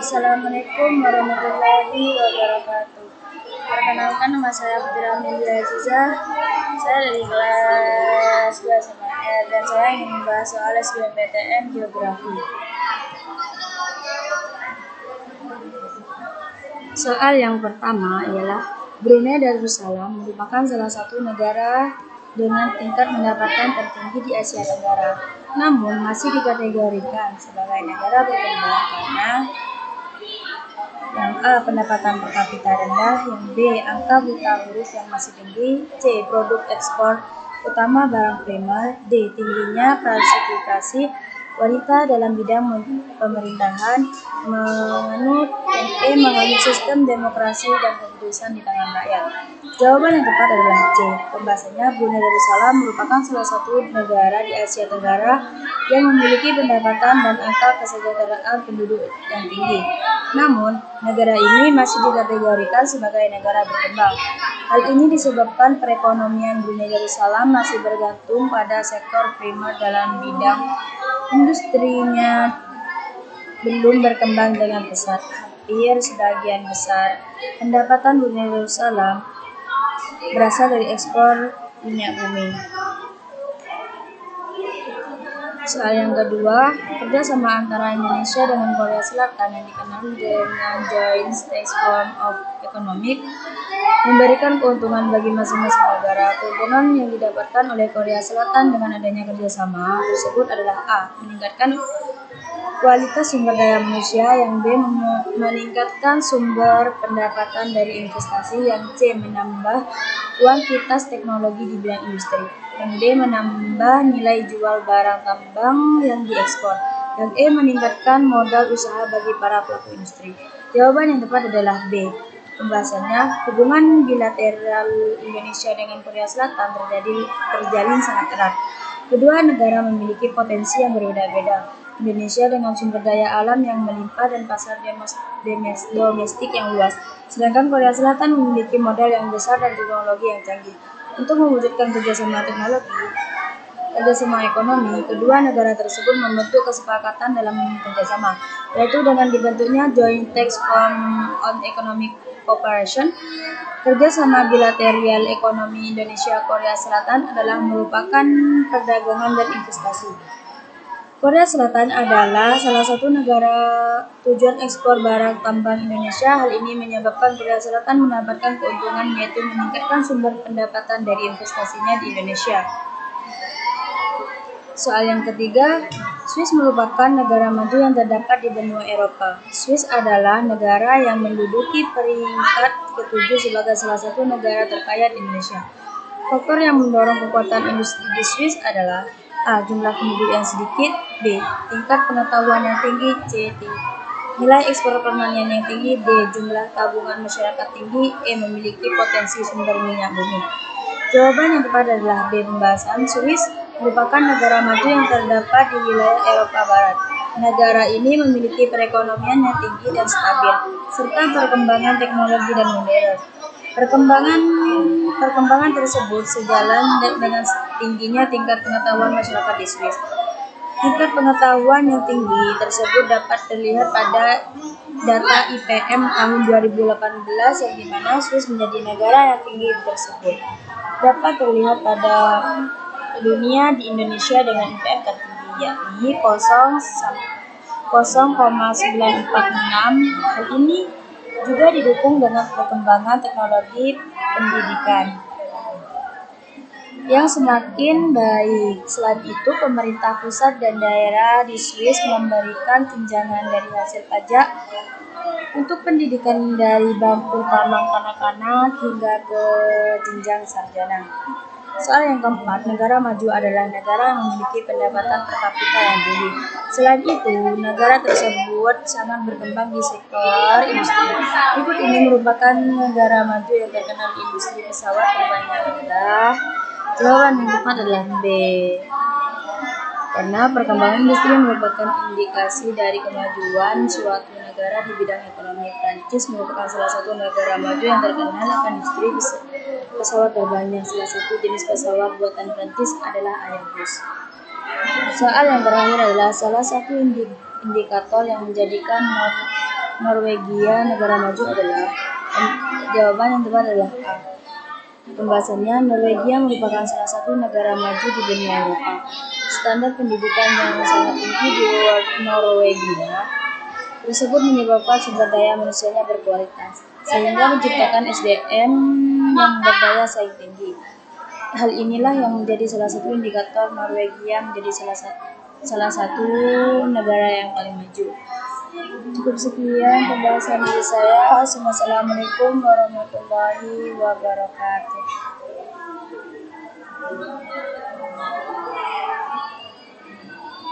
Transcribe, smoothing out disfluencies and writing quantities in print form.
Assalamualaikum warahmatullahi wabarakatuh. Perkenalkan, nama saya Putri Amelia Aziza. Saya dari kelas 2 SMA dan saya ingin membahas soal SBMPTN Geografi. Soal yang pertama ialah Brunei Darussalam merupakan salah satu negara dengan tingkat pendapatan tertinggi di Asia Tenggara, namun masih dikategorikan sebagai negara berkembang karena yang A. pendapatan per kapita rendah, yang B. angka buta huruf yang masih tinggi, C. produk ekspor utama barang primer, D. tingginya partisipasi wanita dalam bidang pemerintahan, menganut sistem demokrasi dan keputusan di tangan rakyat. Jawaban yang tepat adalah C. Pembahasannya, Brunei Darussalam merupakan salah satu negara di Asia Tenggara yang memiliki pendapatan dan angka kesejahteraan penduduk yang tinggi. Namun, negara ini masih dikategorikan sebagai negara berkembang. Hal ini disebabkan perekonomian Brunei Darussalam masih bergantung pada sektor primer dalam bidang industrinya belum berkembang dengan pesat. Hampir sebagian besar pendapatan Brunei Darussalam berasal dari ekspor minyak bumi. Soal yang kedua, kerjasama antara Indonesia dengan Korea Selatan yang dikenal dengan Joint Task Force of Economic memberikan keuntungan bagi masing-masing negara. Keuntungan yang didapatkan oleh Korea Selatan dengan adanya kerjasama tersebut adalah A. meningkatkan kualitas sumber daya manusia, yang B. meningkatkan sumber pendapatan dari investasi, yang C. menambah kuantitas teknologi di bidang industri, yang D. menambah nilai jual barang tambang yang diekspor, yang E. meningkatkan modal usaha bagi para pelaku industri. Jawaban yang tepat adalah B. Pembahasannya, hubungan bilateral Indonesia dengan Korea Selatan terjalin sangat erat. Kedua negara memiliki potensi yang berbeda-beda. Indonesia dengan sumber daya alam yang melimpah dan pasar domestik yang luas, sedangkan Korea Selatan memiliki modal yang besar dan teknologi yang canggih. Untuk mewujudkan kerjasama ekonomi, kedua negara tersebut membentuk kesepakatan dalam kerjasama, yaitu dengan dibentuknya Joint Task Force on Economic Cooperation. Kerjasama bilateral ekonomi Indonesia-Korea Selatan adalah merupakan perdagangan dan investasi. Korea Selatan adalah salah satu negara tujuan ekspor barang tambang Indonesia. Hal ini menyebabkan Korea Selatan mendapatkan keuntungan, yaitu meningkatkan sumber pendapatan dari investasinya di Indonesia. Soal yang ketiga, Swiss merupakan negara maju yang terdapat di benua Eropa. Swiss adalah negara yang menduduki peringkat ke-7 sebagai salah satu negara terkaya di Indonesia. Faktor yang mendorong kekuatan industri di Swiss adalah A. jumlah penduduk yang sedikit, B. tingkat pengetahuan yang tinggi, C. nilai ekspor pertanian yang tinggi, D. jumlah tabungan masyarakat tinggi, E. memiliki potensi sumber minyak bumi. Jawaban yang tepat adalah B. Pembahasan, Swiss merupakan negara maju yang terdapat di wilayah Eropa Barat. Negara ini memiliki perekonomian yang tinggi dan stabil, serta perkembangan teknologi dan modern. Perkembangan tersebut sejalan dengan tingginya tingkat pengetahuan masyarakat di Swiss. Tingkat pengetahuan yang tinggi tersebut dapat terlihat pada data IPM tahun 2018, yang dimana Swiss menjadi negara yang tinggi tersebut. Dapat terlihat pada dunia di Indonesia dengan IPM tertinggi, yakni 0,946. Hal ini juga didukung dengan perkembangan teknologi pendidikan yang semakin baik. Selain itu, pemerintah pusat dan daerah di Swiss memberikan tunjangan dari hasil pajak untuk pendidikan dari bangku taman kanak-kanak hingga ke jenjang sarjana. Soal yang keempat, negara maju adalah negara yang memiliki pendapatan per kapita yang tinggi. Selain itu, negara tersebut sangat berkembang di sektor industri. Berikut ini merupakan negara maju yang terkenal di industri pesawat terbanyak adalah. Jawaban yang tepat adalah B. Karena perkembangan industri merupakan indikasi dari kemajuan suatu negara di bidang ekonomi. Prancis merupakan salah satu negara maju yang terkenal akan industri pesawat terbangnya. Salah satu jenis pesawat buatan Prancis adalah Airbus. Soal yang terakhir adalah salah satu indikator yang menjadikan Norwegia negara maju adalah? Jawaban yang tepat adalah A. Pembahasannya, Norwegia merupakan salah satu negara maju di benua Eropa. Standar pendidikan yang sangat tinggi di Norwegia tersebut menyebabkan sumber daya manusianya berkualitas, sehingga menciptakan SDM yang berdaya saing tinggi. Hal inilah yang menjadi salah satu indikator Norwegia menjadi salah satu negara yang paling maju. Cukup sekian pembahasan dari saya. Wassalamualaikum warahmatullahi wabarakatuh.